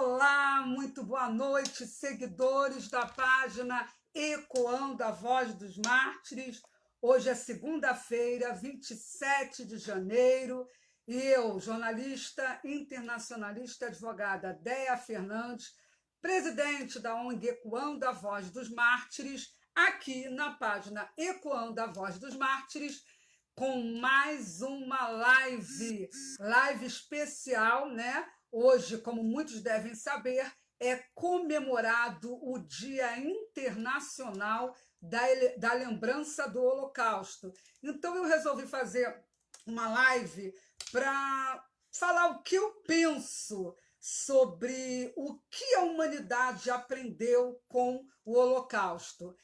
Olá, muito boa noite, seguidores da página Ecoando a Voz dos Mártires. Hoje é segunda-feira, 27 de janeiro, e eu, jornalista internacionalista advogada Déia Fernandes, presidente da ONG Ecoando a Voz dos Mártires, aqui na página Ecoando a Voz dos Mártires, com mais uma live especial, né? Hoje, como muitos devem saber, é comemorado o Dia Internacional da Lembrança do Holocausto. Então, eu resolvi fazer uma live para falar o que eu penso sobre o que a humanidade aprendeu com o Holocausto.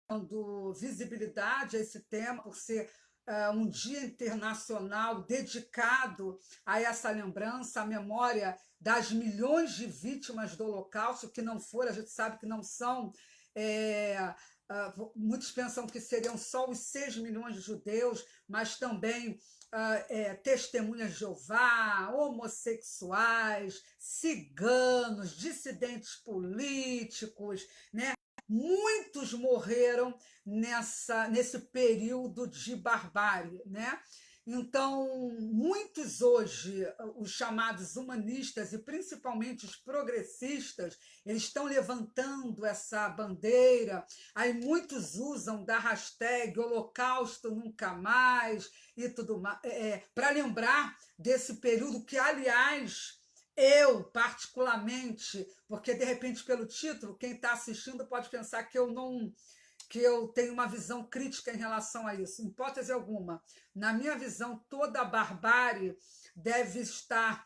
Dando visibilidade a esse tema, por ser um dia internacional dedicado a essa lembrança, à memória das milhões de vítimas do Holocausto, que não foram, a gente sabe que não são. Muitos pensam que seriam só os 6 milhões de judeus, mas também testemunhas de Jeová, homossexuais, ciganos, dissidentes políticos, né? Muitos morreram nesse período de barbárie, né? Então, muitos hoje, os chamados humanistas e principalmente os progressistas, eles estão levantando essa bandeira, aí muitos usam da hashtag Holocausto Nunca Mais e tudo mais, para lembrar desse período que, aliás, eu, particularmente, porque de repente, pelo título, quem está assistindo pode pensar que eu tenho uma visão crítica em relação a isso. Em hipótese alguma. Na minha visão, toda a barbárie deve estar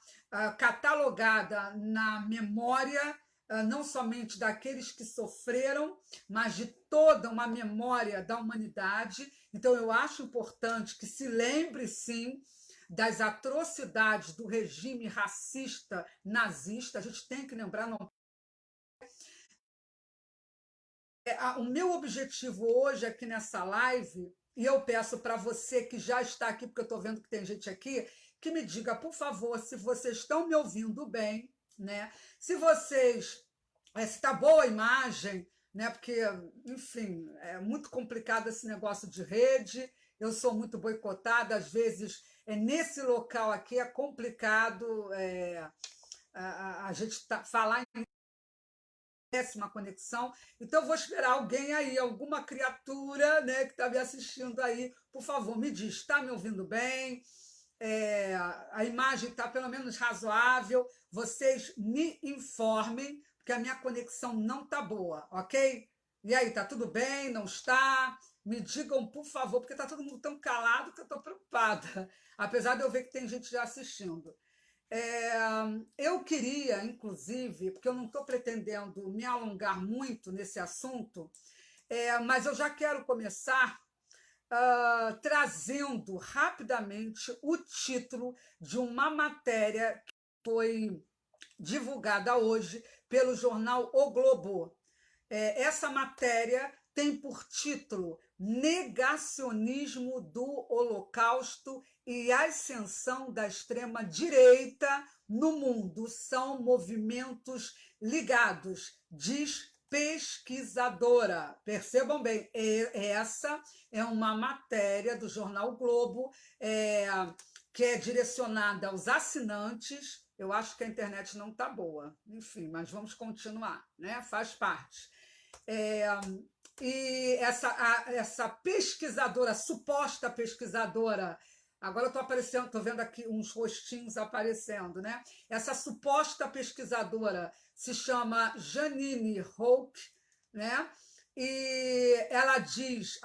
catalogada na memória, não somente daqueles que sofreram, mas de toda uma memória da humanidade. Então, eu acho importante que se lembre, sim, das atrocidades do regime racista nazista. A gente tem que lembrar, não. O meu objetivo hoje aqui nessa live, e eu peço para você que já está aqui, porque eu estou vendo que tem gente aqui, que me diga, por favor, se vocês estão me ouvindo bem, né? Se está boa a imagem, né? Porque, enfim, é muito complicado esse negócio de rede. Eu sou muito boicotada, às vezes nesse local aqui é complicado a gente falar em péssima conexão. Então, eu vou esperar alguém aí, alguma criatura, né, que está me assistindo aí, por favor, me diz, está me ouvindo bem? A imagem está pelo menos razoável, vocês me informem, porque a minha conexão não está boa, ok? E aí, está tudo bem? Não está? Me digam, por favor, porque está todo mundo tão calado que eu estou preocupada, apesar de eu ver que tem gente já assistindo. Eu queria, inclusive, porque eu não estou pretendendo me alongar muito nesse assunto, mas eu já quero começar trazendo rapidamente o título de uma matéria que foi divulgada hoje pelo jornal O Globo. Essa matéria tem por título Negacionismo do Holocausto e ascensão da extrema-direita no mundo. São movimentos ligados, diz pesquisadora. Percebam bem, essa é uma matéria do jornal o Globo, que é direcionada aos assinantes. Eu acho que a internet não está boa, enfim, mas vamos continuar, né? Faz parte. E essa pesquisadora, suposta pesquisadora, agora estou vendo aqui uns rostinhos aparecendo, né? Essa suposta pesquisadora se chama Janine Hoke, né? E ela diz,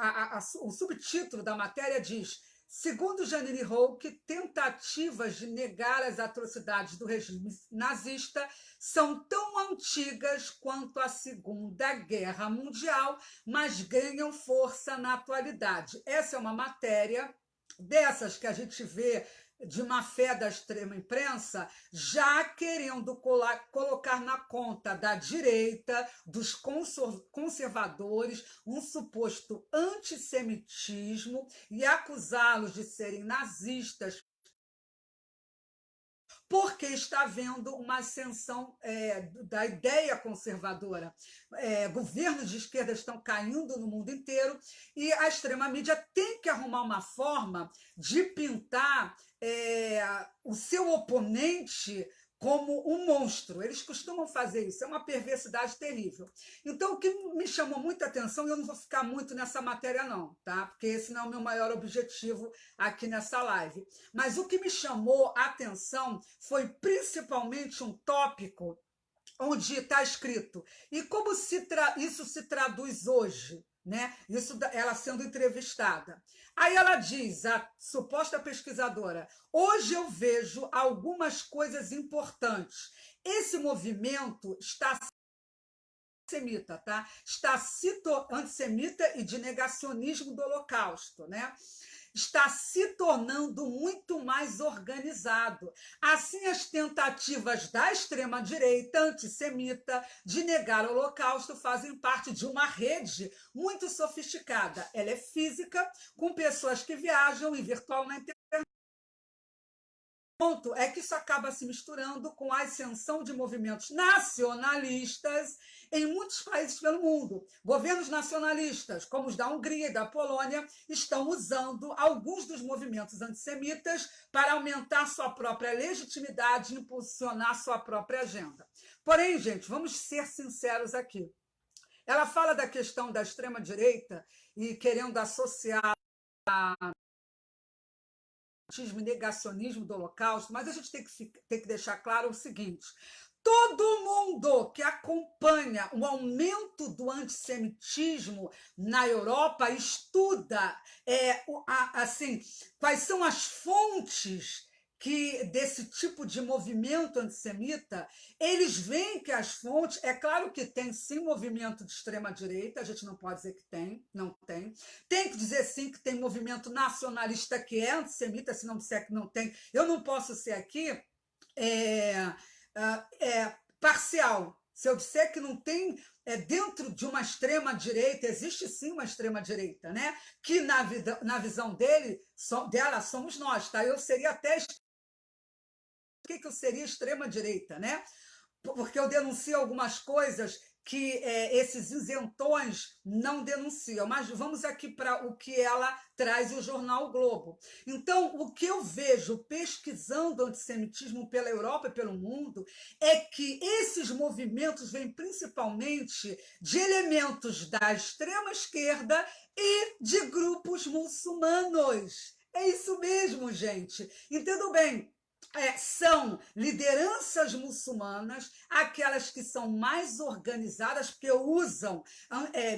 o subtítulo da matéria diz: segundo Janine Hoke, tentativas de negar as atrocidades do regime nazista são tão antigas quanto a Segunda Guerra Mundial, mas ganham força na atualidade. Essa é uma matéria dessas que a gente vê de má fé da extrema imprensa, já querendo colocar na conta da direita, dos conservadores, um suposto antissemitismo e acusá-los de serem nazistas porque está havendo uma ascensão da ideia conservadora. Governos de esquerda estão caindo no mundo inteiro e a extrema-mídia tem que arrumar uma forma de pintar o seu oponente como um monstro. Eles costumam fazer isso, é uma perversidade terrível. Então, o que me chamou muita atenção, e eu não vou ficar muito nessa matéria não, tá? Porque esse não é o meu maior objetivo aqui nessa live. Mas o que me chamou a atenção foi principalmente um tópico onde está escrito, e como isso se traduz hoje, né? Isso ela sendo entrevistada. Aí ela diz, a suposta pesquisadora, hoje eu vejo algumas coisas importantes. Esse movimento está antissemita, tá? Está antissemita e de negacionismo do Holocausto, né? Está se tornando muito mais organizado. Assim, as tentativas da extrema-direita antissemita de negar o Holocausto fazem parte de uma rede muito sofisticada. Ela é física, com pessoas que viajam em virtual na internet. O ponto é que isso acaba se misturando com a ascensão de movimentos nacionalistas em muitos países pelo mundo. Governos nacionalistas, como os da Hungria e da Polônia, estão usando alguns dos movimentos antissemitas para aumentar sua própria legitimidade e impulsionar sua própria agenda. Porém, gente, vamos ser sinceros aqui. Ela fala da questão da extrema-direita e querendo associar e negacionismo do Holocausto, mas a gente tem que deixar claro o seguinte: todo mundo que acompanha o aumento do antissemitismo na Europa estuda assim, quais são as fontes desse tipo de movimento antissemita. Eles veem que as fontes, é claro que tem sim movimento de extrema-direita, a gente não pode dizer que tem, não tem. Tem que dizer sim que tem movimento nacionalista que é antissemita, se não disser que não tem. Eu não posso ser aqui parcial. Se eu disser que não tem, dentro de uma extrema-direita, existe sim uma extrema-direita, né? Que na visão dela somos nós, tá? Eu seria até que eu seria extrema-direita, né? Porque eu denuncio algumas coisas que esses isentões não denunciam. Mas vamos aqui para o que ela traz o jornal o Globo. Então, o que eu vejo pesquisando antissemitismo pela Europa e pelo mundo é que esses movimentos vêm principalmente de elementos da extrema-esquerda e de grupos muçulmanos. É isso mesmo, gente. Entendam bem. São lideranças muçulmanas, aquelas que são mais organizadas, porque usam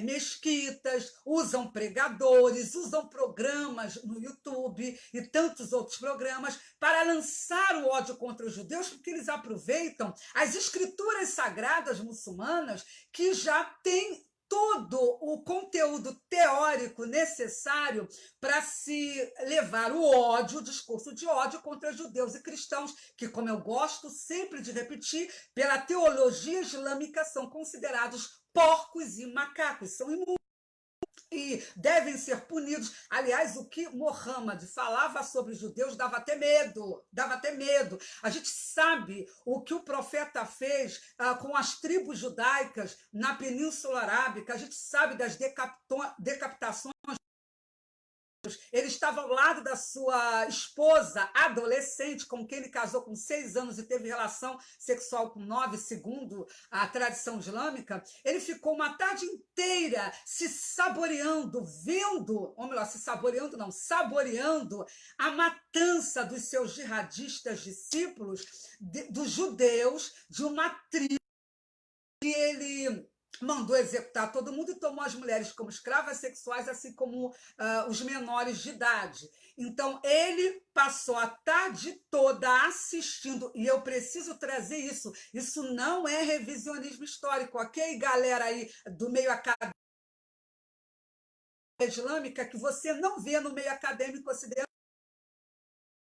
mesquitas, usam pregadores, usam programas no YouTube e tantos outros programas para lançar o ódio contra os judeus, porque eles aproveitam as escrituras sagradas muçulmanas que já têm todo o conteúdo teórico necessário para se levar o ódio, o discurso de ódio contra judeus e cristãos, que, como eu gosto sempre de repetir, pela teologia islâmica são considerados porcos e macacos, são imundos e devem ser punidos. Aliás, o que Mohammed falava sobre os judeus dava até medo, dava até medo. A gente sabe o que o profeta fez com as tribos judaicas na Península Arábica, a gente sabe das decapitações. Ele estava ao lado da sua esposa adolescente, com quem ele casou com 6 anos e teve relação sexual com 9, segundo a tradição islâmica. Ele ficou uma tarde inteira se saboreando, vendo, ou melhor, se saboreando não, saboreando a matança dos seus jihadistas discípulos, dos judeus, de uma tribo que ele mandou executar todo mundo e tomou as mulheres como escravas sexuais, assim como os menores de idade. Então, ele passou a tarde toda assistindo, e eu preciso trazer isso. Isso não é revisionismo histórico, ok, galera aí do meio acadêmico islâmica, que você não vê no meio acadêmico ocidental.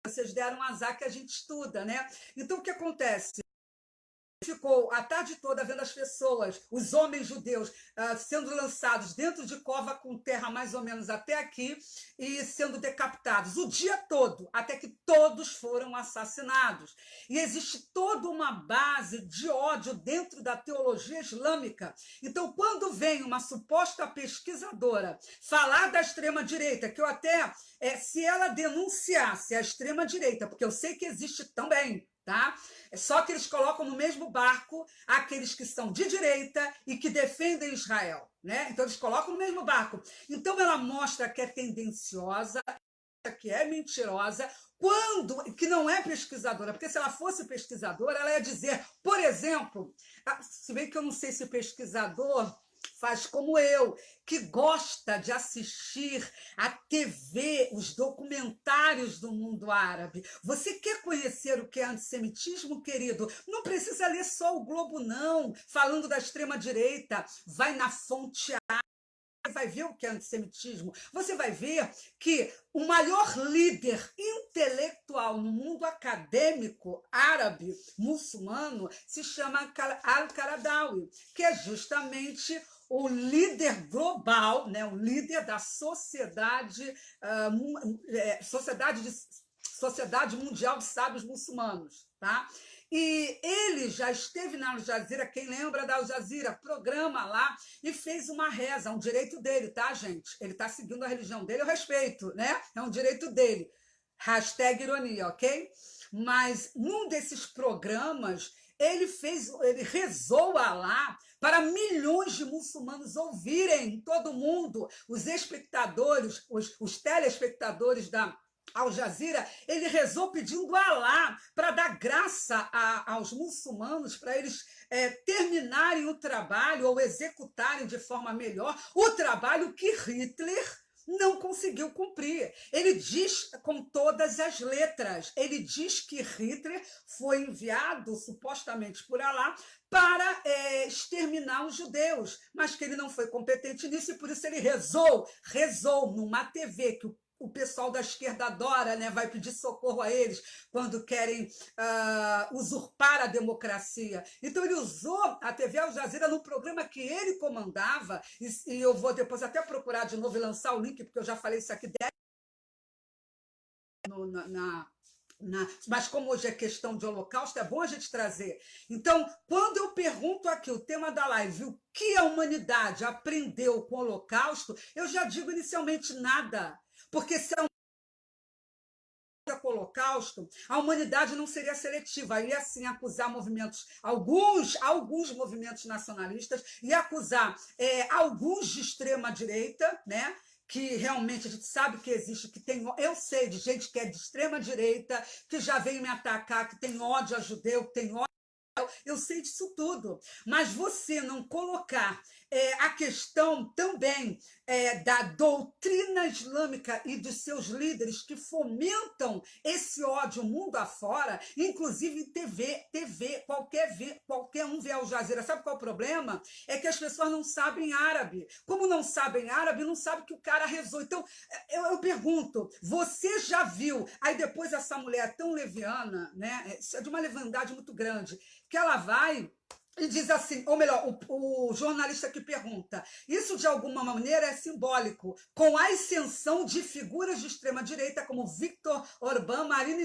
Vocês deram um azar que a gente estuda, né? Então, o que acontece? ficou a tarde toda vendo as pessoas, os homens judeus, sendo lançados dentro de cova com terra mais ou menos até aqui e sendo decapitados o dia todo, até que todos foram assassinados. E existe toda uma base de ódio dentro da teologia islâmica. Então, quando vem uma suposta pesquisadora falar da extrema-direita, que eu até, se ela denunciasse a extrema-direita, porque eu sei que existe também, tá? Só que eles colocam no mesmo barco aqueles que são de direita e que defendem Israel, né? Então eles colocam no mesmo barco. Então ela mostra que é tendenciosa, que é mentirosa, que não é pesquisadora, porque se ela fosse pesquisadora, ela ia dizer, por exemplo, se bem que eu não sei se pesquisador faz como eu, que gosta de assistir a TV, os documentários do mundo árabe. Você quer conhecer o que é antissemitismo, querido? Não precisa ler só o Globo, não, falando da extrema-direita. Vai na fonte vai ver o que é antissemitismo, você vai ver que o maior líder intelectual no mundo acadêmico árabe, muçulmano, se chama Al-Qaradawi, que é justamente o líder global, né, o líder da Sociedade Mundial de Sábios Muçulmanos, tá? E ele já esteve na Al Jazeera, quem lembra da Al Jazeera, programa lá, e fez uma reza, é um direito dele, tá, gente? Ele está seguindo a religião dele, eu respeito, né? É um direito dele. Hashtag ironia, ok? Mas num desses programas, ele rezou a Alá para milhões de muçulmanos ouvirem, todo mundo, os espectadores, os telespectadores da Al Jazeera, ele rezou pedindo a Alá para dar graça aos muçulmanos, para eles terminarem o trabalho ou executarem de forma melhor o trabalho que Hitler não conseguiu cumprir. Ele diz com todas as letras, ele diz que Hitler foi enviado, supostamente por Alá, para exterminar os judeus, mas que ele não foi competente nisso e por isso ele rezou numa TV que o pessoal da esquerda adora, né? Vai pedir socorro a eles quando querem usurpar a democracia. Então ele usou a TV Al Jazeera num programa que ele comandava, e eu vou depois até procurar de novo e lançar o link, porque eu já falei isso aqui mas como hoje é questão de holocausto, é bom a gente trazer. Então, quando eu pergunto aqui o tema da live, o que a humanidade aprendeu com o holocausto, eu já digo inicialmente nada. Porque se a Holocausto, a humanidade não seria seletiva, ia assim acusar movimentos, alguns movimentos nacionalistas, e acusar alguns de extrema direita, né? Que realmente a gente sabe que existe, eu sei de gente que é de extrema direita, que já veio me atacar, que tem ódio a judeu, que tem ódio. Eu sei disso tudo, mas você não colocar a questão também da doutrina islâmica e dos seus líderes que fomentam esse ódio mundo afora, inclusive em TV, qualquer um vê Al Jazeera. Sabe qual é o problema? É que as pessoas não sabem árabe. Como não sabem árabe, não sabem que o cara rezou. Então, eu pergunto, você já viu? Aí depois essa mulher tão leviana, né? Isso é de uma leviandade muito grande, que ela vai e diz assim, ou melhor, o jornalista que pergunta, isso de alguma maneira é simbólico, com a ascensão de figuras de extrema-direita como Viktor Orbán, Marine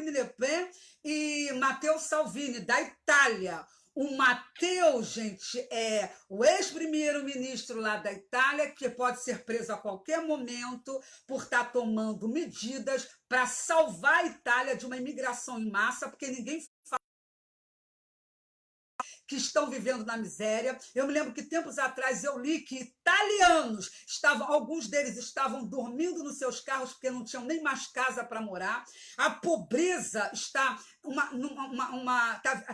Le Pen e Matteo Salvini, da Itália. O Matteo, gente, é o ex-primeiro-ministro lá da Itália, que pode ser preso a qualquer momento por estar tomando medidas para salvar a Itália de uma imigração em massa, porque ninguém que estão vivendo na miséria. Eu me lembro que tempos atrás eu li que italianos alguns deles estavam dormindo nos seus carros porque não tinham nem mais casa para morar. A pobreza está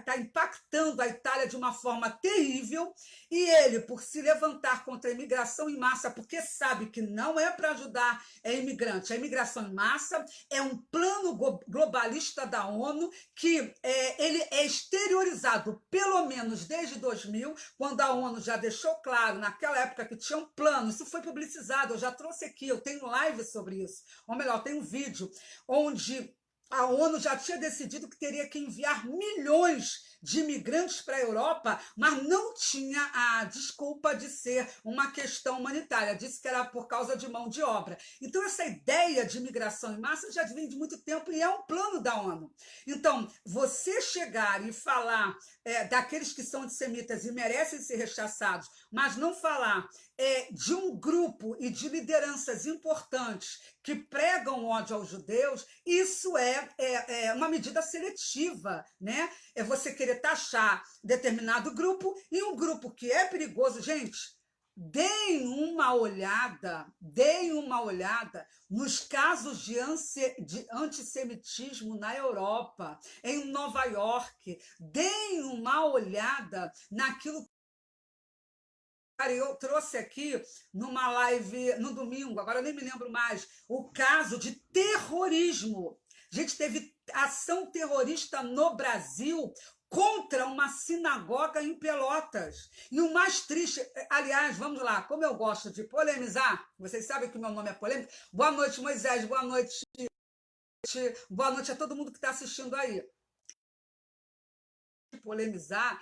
tá impactando a Itália de uma forma terrível, e ele, por se levantar contra a imigração em massa, porque sabe que não é para ajudar imigrante, a imigração em massa é um plano globalista da ONU que ele é exteriorizado, pelo menos desde 2000, quando a ONU já deixou claro, naquela época, que tinha um plano, isso foi publicizado, eu já trouxe aqui, eu tenho live sobre isso, ou melhor, tem um vídeo onde a ONU já tinha decidido que teria que enviar milhões de imigrantes para a Europa, mas não tinha a desculpa de ser uma questão humanitária, disse que era por causa de mão de obra. Então, essa ideia de imigração em massa já vem de muito tempo e é um plano da ONU. Então, você chegar e falar daqueles que são antissemitas e merecem ser rechaçados, mas não falar de um grupo e de lideranças importantes que pregam ódio aos judeus, isso é uma medida seletiva, né? É você querer taxar determinado grupo e um grupo que é perigoso. Gente, deem uma olhada nos casos de antissemitismo na Europa, em Nova York. Deem uma olhada naquilo. Cara, eu trouxe aqui numa live no domingo, agora eu nem me lembro mais, o caso de terrorismo. A gente teve ação terrorista no Brasil contra uma sinagoga em Pelotas. E o mais triste, aliás, vamos lá, como eu gosto de polemizar, vocês sabem que o meu nome é polêmico. Boa noite, Moisés, boa noite a todo mundo que está assistindo aí. Polemizar,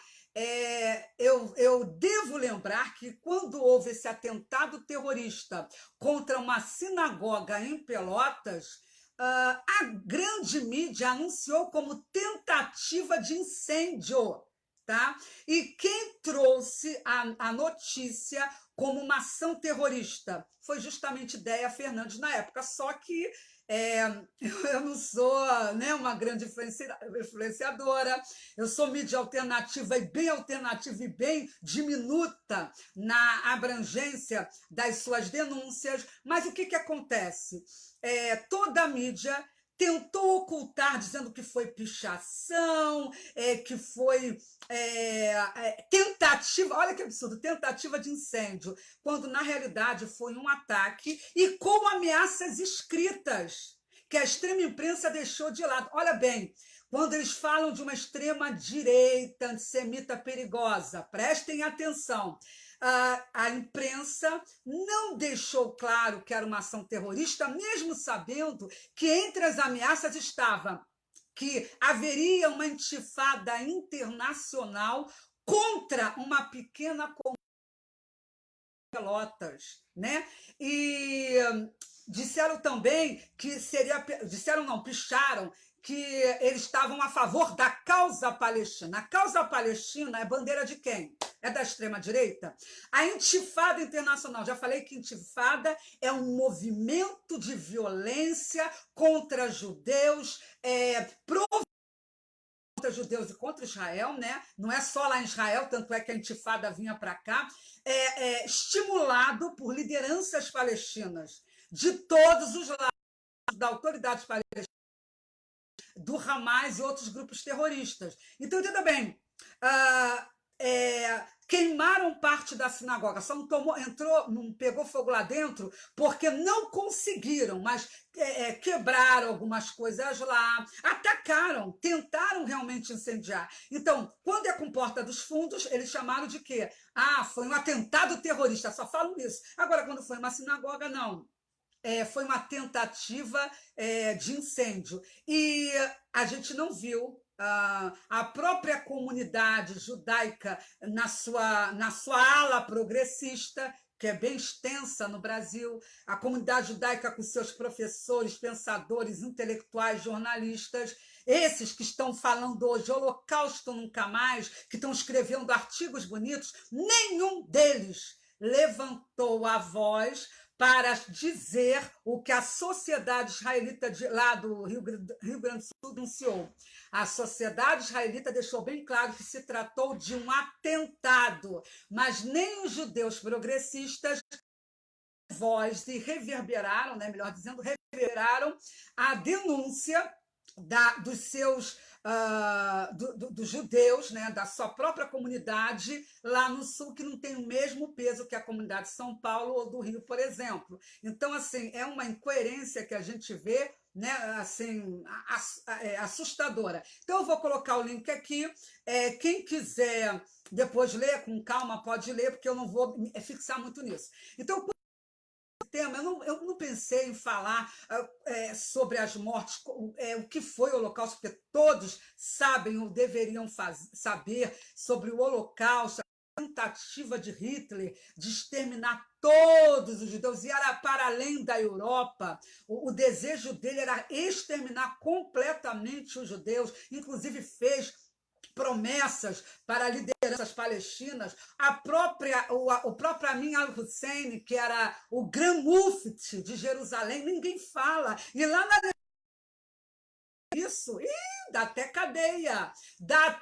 eu devo lembrar que quando houve esse atentado terrorista contra uma sinagoga em Pelotas, a grande mídia anunciou como tentativa de incêndio, tá? E quem trouxe a notícia como uma ação terrorista foi justamente Déia Fernandes na época, só que eu não sou, né, uma grande influenciadora, eu sou mídia alternativa e bem diminuta na abrangência das suas denúncias, mas o que acontece? Toda a mídia tentou ocultar, dizendo que foi pichação, que foi tentativa, olha que absurdo, tentativa de incêndio, quando na realidade foi um ataque e com ameaças escritas, que a extrema imprensa deixou de lado. Olha bem, quando eles falam de uma extrema-direita antissemita perigosa, prestem atenção, a imprensa não deixou claro que era uma ação terrorista, mesmo sabendo que entre as ameaças estava que haveria uma intifada internacional contra uma pequena comunidade de Pelotas, né? E disseram também que picharam que eles estavam a favor da causa palestina. A causa palestina é bandeira de quem? É da extrema-direita? A intifada internacional, já falei que intifada é um movimento de violência contra judeus, contra judeus e contra Israel, né? Não é só lá em Israel, tanto é que a intifada vinha para cá, estimulado por lideranças palestinas de todos os lados, da autoridade palestina, do Hamas e outros grupos terroristas. Então, entenda bem, queimaram parte da sinagoga, só não pegou fogo lá dentro, porque não conseguiram, mas quebraram algumas coisas lá, atacaram, tentaram realmente incendiar. Então, quando é com Porta dos Fundos, eles chamaram de quê? Foi um atentado terrorista, só falam isso. Agora, quando foi uma sinagoga, não. Foi uma tentativa de incêndio. E a gente não viu a própria comunidade judaica na sua ala progressista, que é bem extensa no Brasil, a comunidade judaica com seus professores, pensadores, intelectuais, jornalistas, esses que estão falando hoje Holocausto Nunca Mais, que estão escrevendo artigos bonitos, nenhum deles levantou a voz para dizer o que a sociedade israelita lá do Rio Grande do Sul denunciou. A sociedade israelita deixou bem claro que se tratou de um atentado, mas nem os judeus progressistas voz e reverberaram, né, melhor dizendo, reverberaram a denúncia dos seus dos judeus, né, da sua própria comunidade lá no sul, que não tem o mesmo peso que a comunidade de São Paulo ou do Rio, por exemplo. Então, assim, é uma incoerência que a gente vê, né, assim, assustadora. Então, eu vou colocar o link aqui. Quem quiser depois ler com calma, pode ler, porque eu não vou fixar muito nisso. Então, tema, eu não pensei em falar sobre as mortes, o que foi o Holocausto, porque todos sabem ou deveriam saber sobre o Holocausto, a tentativa de Hitler de exterminar todos os judeus, e era para além da Europa. O desejo dele era exterminar completamente os judeus, inclusive fez promessas para lideranças palestinas. O próprio Amin al-Hussein, que era o Gran Mufti de Jerusalém, ninguém fala. E lá na isso, dá até cadeia, dá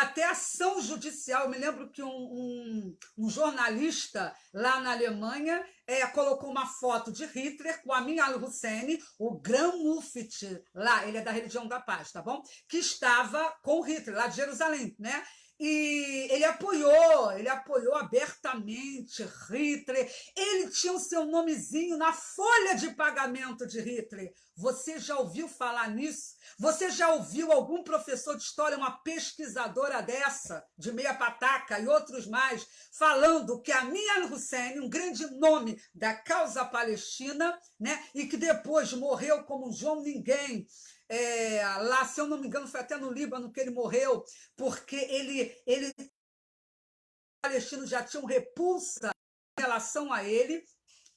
até ação judicial. Eu me lembro que um jornalista lá na Alemanha colocou uma foto de Hitler com Amin al-Hussein, o Gran Mufti, lá, ele é da religião da paz, tá bom? Que estava com Hitler, lá de Jerusalém, né? E ele apoiou abertamente Hitler. Ele tinha o seu nomezinho na folha de pagamento de Hitler. Você já ouviu falar nisso? Você já ouviu algum professor de história, uma pesquisadora dessa, de meia pataca e outros mais, falando que Amin al-Hussein, um grande nome da causa palestina, né, e que depois morreu como um João Ninguém, lá, se eu não me engano, foi até no Líbano que ele morreu, porque os palestinos já tinham repulsa em relação a ele,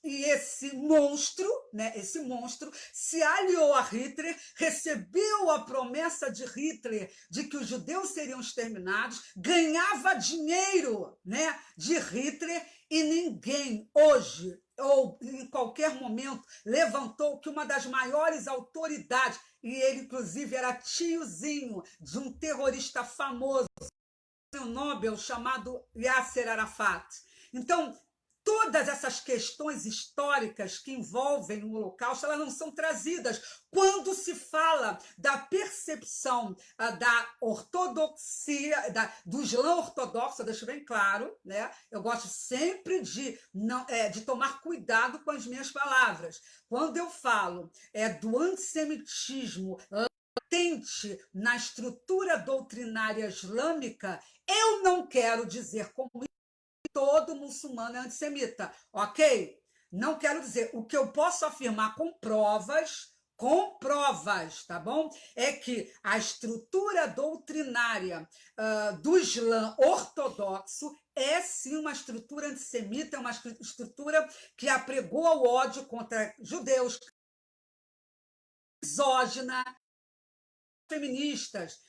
e esse monstro se aliou a Hitler, recebeu a promessa de Hitler de que os judeus seriam exterminados, ganhava dinheiro, né, de Hitler, e ninguém hoje ou em qualquer momento levantou que uma das maiores autoridades, e ele inclusive era tiozinho de um terrorista famoso, um Nobel chamado Yasser Arafat. Então, todas essas questões históricas que envolvem o Holocausto, elas não são trazidas quando se fala da percepção da ortodoxia, do Islã ortodoxo, deixo bem claro, né? Eu gosto sempre de tomar cuidado com as minhas palavras. Quando eu falo do antissemitismo latente na estrutura doutrinária islâmica, eu não quero dizer como todo muçulmano é antissemita, ok? Não quero dizer. O que eu posso afirmar com provas, tá bom? É que a estrutura doutrinária do Islã ortodoxo é sim uma estrutura antissemita, é uma estrutura que apregou o ódio contra judeus, misógina, feministas.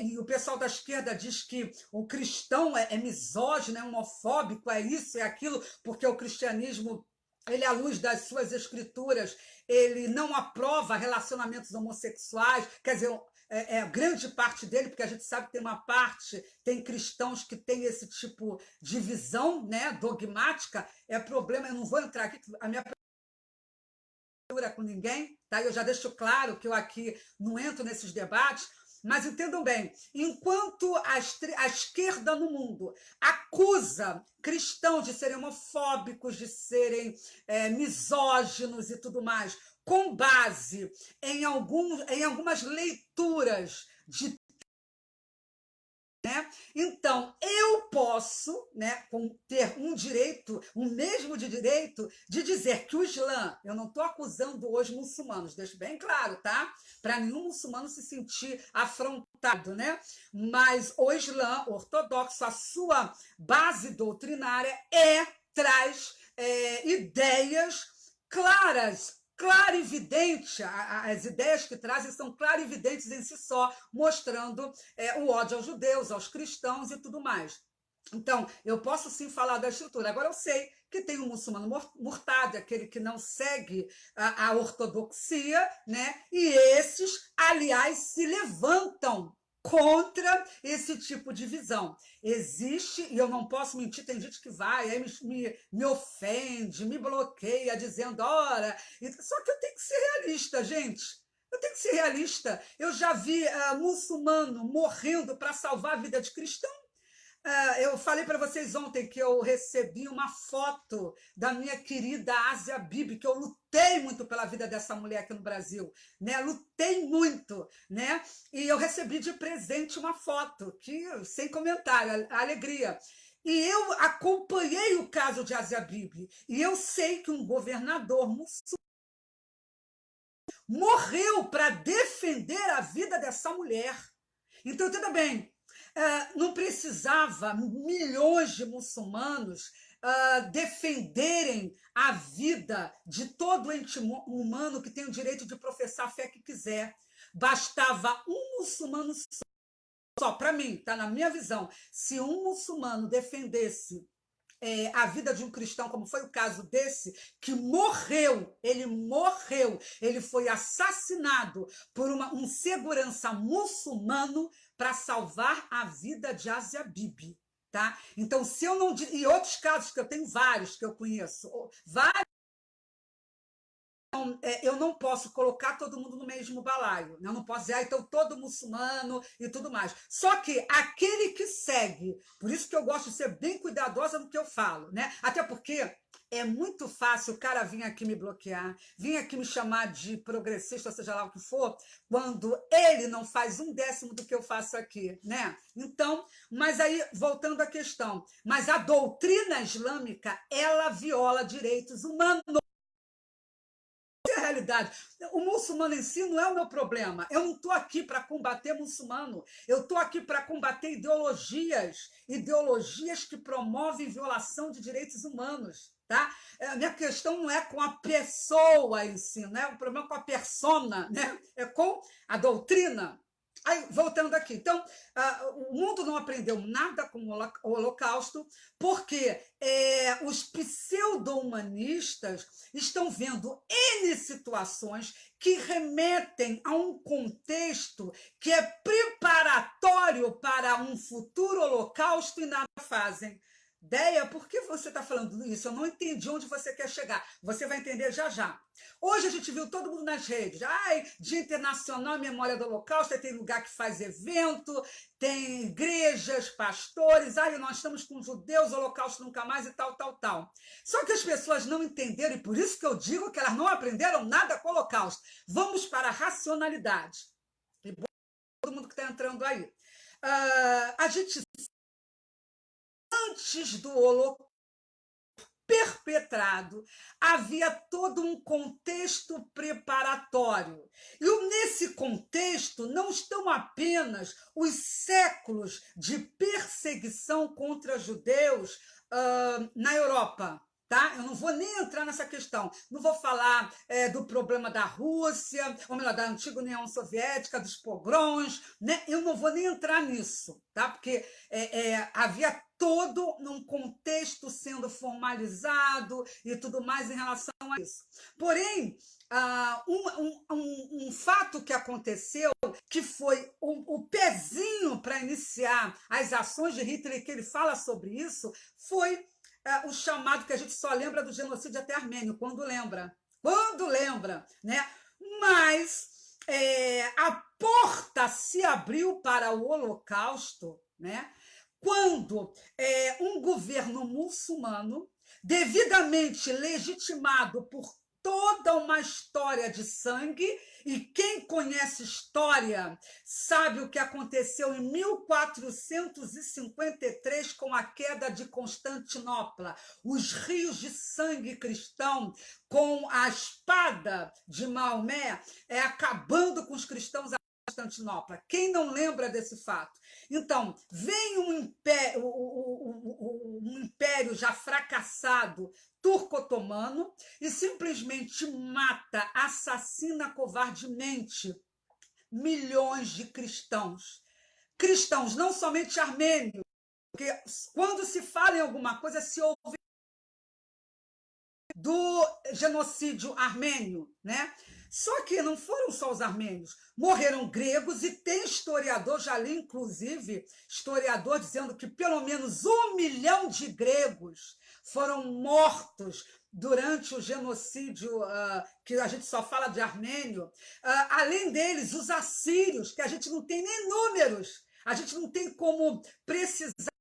E o pessoal da esquerda diz que o cristão é misógino, é homofóbico, é isso, é aquilo, porque o cristianismo, ele, à luz das suas escrituras, ele não aprova relacionamentos homossexuais, quer dizer, grande parte dele, porque a gente sabe que tem cristãos que têm esse tipo de visão, né, dogmática, problema, eu não vou entrar aqui, a minha com ninguém, tá? Eu já deixo claro que eu aqui não entro nesses debates, mas entendam bem, enquanto a esquerda no mundo acusa cristãos de serem homofóbicos, de serem misóginos e tudo mais, com base em algumas leituras de, né? Então, eu posso, né, ter um mesmo de direito de dizer que o Islã, eu não estou acusando hoje muçulmanos, deixo bem claro, tá? Para nenhum muçulmano se sentir afrontado, né? Mas o Islã ortodoxo, a sua base doutrinária traz ideias claras, clarividente, as ideias que trazem são clarividentes em si só, mostrando o ódio aos judeus, aos cristãos e tudo mais. Então, eu posso sim falar da estrutura. Agora, eu sei que tem um muçulmano murtado, aquele que não segue a ortodoxia, né? E esses, aliás, se levantam contra esse tipo de visão. Existe, e eu não posso mentir, tem gente que vai, aí me ofende, me bloqueia, dizendo, ora, só que eu tenho que ser realista, gente. Eu tenho que ser realista. Eu já vi muçulmano morrendo para salvar a vida de cristão. Eu falei para vocês ontem que eu recebi uma foto da minha querida Asia Bibi, que eu lutei muito pela vida dessa mulher aqui no Brasil, né? Lutei muito, né? E eu recebi de presente uma foto, que sem comentário, a alegria. E eu acompanhei o caso de Asia Bibi, e eu sei que um governador muçulmano morreu para defender a vida dessa mulher. Então, entenda bem, não precisava milhões de muçulmanos defenderem a vida de todo ente humano que tem o direito de professar a fé que quiser. Bastava um muçulmano só, para mim, tá na minha visão, se um muçulmano defendesse a vida de um cristão, como foi o caso desse, que morreu, ele foi assassinado por um segurança muçulmano para salvar a vida de Asia Bibi. Tá? Então, se eu não. E outros casos que eu tenho vários que eu conheço, vários. Eu não posso colocar todo mundo no mesmo balaio, né? Eu não posso dizer, então todo muçulmano e tudo mais. Só que aquele que segue, por isso que eu gosto de ser bem cuidadosa no que eu falo, né? Até porque é muito fácil o cara vir aqui me bloquear, vir aqui me chamar de progressista, seja lá o que for, quando ele não faz 1/10 do que eu faço aqui, né? Então, mas aí, voltando à questão, mas a doutrina islâmica, ela viola direitos humanos. É a realidade. O muçulmano em si não é o meu problema. Eu não estou aqui para combater muçulmano. Eu estou aqui para combater ideologias que promovem violação de direitos humanos. Tá? A minha questão não é com a pessoa em si, não é o problema com a persona, né? É com a doutrina. Aí, voltando aqui, então, o mundo não aprendeu nada com o Holocausto, porque os pseudo-humanistas estão vendo N situações que remetem a um contexto que é preparatório para um futuro Holocausto e nada fazem. Deia, por que você está falando isso? Eu não entendi onde você quer chegar. Você vai entender já já. Hoje a gente viu todo mundo nas redes. Dia Internacional em Memória do Holocausto, tem lugar que faz evento, tem igrejas, pastores, nós estamos com judeus, Holocausto nunca mais e tal, tal, tal. Só que as pessoas não entenderam, e por isso que eu digo que elas não aprenderam nada com o Holocausto. Vamos para a racionalidade. E todo mundo que está entrando aí. A gente antes do Holocausto perpetrado, havia todo um contexto preparatório. E nesse contexto não estão apenas os séculos de perseguição contra judeus na Europa. Tá? Eu não vou nem entrar nessa questão. Não vou falar do problema da Rússia, ou melhor, da antiga União Soviética, dos pogroms, né? Eu não vou nem entrar nisso, tá? Porque havia todo um contexto sendo formalizado e tudo mais em relação a isso. Porém, um fato que aconteceu, que foi o pezinho para iniciar as ações de Hitler, que ele fala sobre isso, foi o chamado que a gente só lembra do genocídio até armênio, quando lembra, né? Mas a porta se abriu para o Holocausto, né? Quando um governo muçulmano, devidamente legitimado por toda uma história de sangue, e quem conhece história sabe o que aconteceu em 1453 com a queda de Constantinopla, os rios de sangue cristão com a espada de Maomé acabando com os cristãos a Constantinopla. Quem não lembra desse fato? Então, vem um império já fracassado turco-otomano e simplesmente mata, assassina covardemente milhões de cristãos. Cristãos, não somente armênios, porque quando se fala em alguma coisa, se ouve do genocídio armênio, né? Só que não foram só os armênios, morreram gregos e tem historiador, já li inclusive historiador dizendo que pelo menos 1 milhão de gregos foram mortos durante o genocídio, que a gente só fala de armênio. Além deles, os assírios, que a gente não tem nem números, a gente não tem como precisar.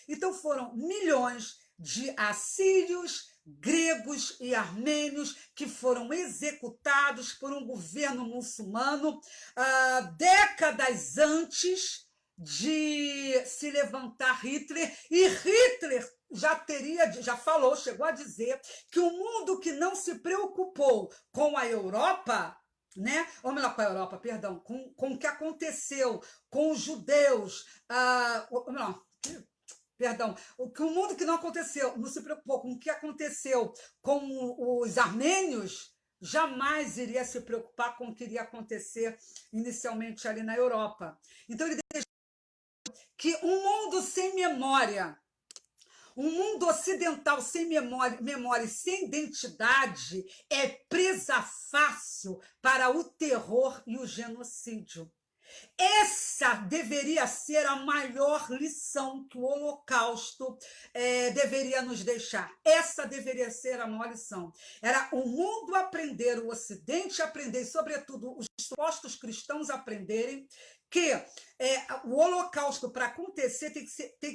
Então foram milhões de assírios, gregos e armênios que foram executados por um governo muçulmano décadas antes, de se levantar Hitler, e Hitler já falou, chegou a dizer que o mundo que não se preocupou com a Europa, né? Ou melhor, com a Europa, perdão, com o que aconteceu com os judeus, ou melhor, perdão, que o mundo que não aconteceu, não se preocupou com o que aconteceu com os armênios, jamais iria se preocupar com o que iria acontecer inicialmente ali na Europa. Então, ele que um mundo sem memória, um mundo ocidental sem memória e sem identidade é presa fácil para o terror e o genocídio. Essa deveria ser a maior lição que o Holocausto deveria nos deixar. Essa deveria ser a maior lição. Era o mundo aprender, o Ocidente aprender, e, sobretudo, os supostos cristãos aprenderem que o Holocausto, para acontecer, tem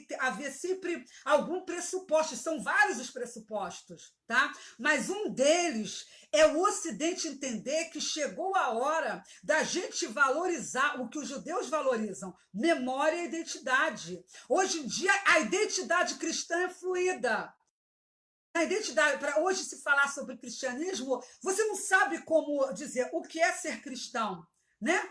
que haver sempre algum pressuposto. São vários os pressupostos, tá? Mas um deles é o Ocidente entender que chegou a hora da gente valorizar o que os judeus valorizam: memória e identidade. Hoje em dia, a identidade cristã é fluida. A identidade, para hoje se falar sobre cristianismo, você não sabe como dizer o que é ser cristão, né?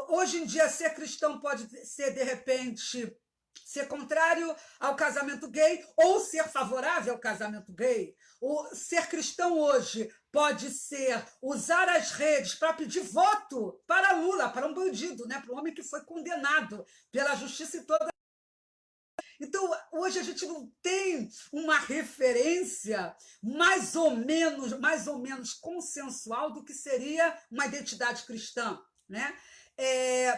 Hoje em dia, ser cristão pode ser, de repente, ser contrário ao casamento gay ou ser favorável ao casamento gay. O ser cristão hoje pode ser usar as redes para pedir voto para Lula, para um bandido, né? Para um homem que foi condenado pela justiça e toda. Então, hoje a gente não tem uma referência mais ou menos consensual do que seria uma identidade cristã, né?